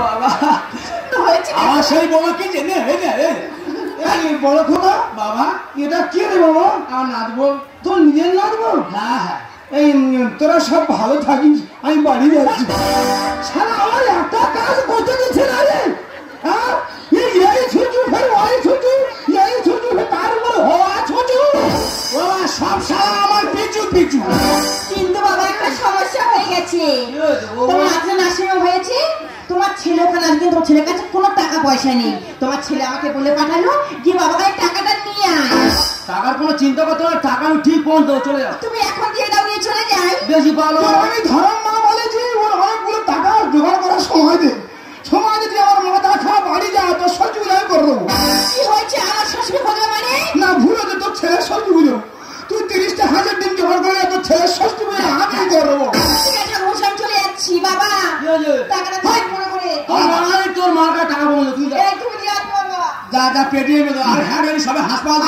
বাবা হয়েছে আমার সেই বোমাকে জেনে হয়ে রে এই বড় খোকা বাবা এটা কি রে বাবা? আমার নাচবো তোর নিজের নাচবো? না হ্যাঁ এই তোরা সব ভালো থাকিস, আমি বাড়ি যাচ্ছি। সারা আমার একটা কাজ করতে দিচ্ছে না রে। হ্যাঁ এই ছুটু ফের ওই ছুটু, এই ছুটু ফের তার উপর হওয়া ছুটু। বাবা সব সারা আমার পিছু পিছু। কিন্তু বাবা একটা সমস্যা হয়ে গেছে। তোমার আজকে নার্সিংহোম হয়েছে, তোমার ছেলে ওখানে আসবে, তোমার ছেলের কাছে কোনো টাকা পয়সা নেই। তোমার ছেলে আমাকে বলে পাঠালো যে বাবা ভাই টাকাটা নিয়ে আয়। টাকার কোনো চিন্তা করতে হবে, টাকা আমি ঠিক পৌঁছতে চলে যাও। তুমি এখন দিয়ে দাও, নিয়ে চলে যাই। বেশি ভালো আমি ধরম মা বলেছি ওর অনেকগুলো টাকা জোগাড় করার সময় দে। সময় যদি আমার মাথা খারাপ বাড়ি যা তোর সবজি আমি করে দেবো। কি হয়েছে? আমার শাশুড়ি বলবে মানে? না ভুল হচ্ছে, তোর ছেলের ষষ্ঠী পুজো। তুই 30টা হাজার দিন জোগাড় করে তোর ছেলের ষষ্ঠী পুজো আমি করবো। ঠিক আছে বসে আমি চলে যাচ্ছি। বাবা টাকাটা ভাই মনে করে তোর মার কাছে টাকা বললো তুই এই তুমি দিয়ে আসবো বাবা। যা যা পেটিয়ে আর হ্যাঁ সবাই হাসপাতাল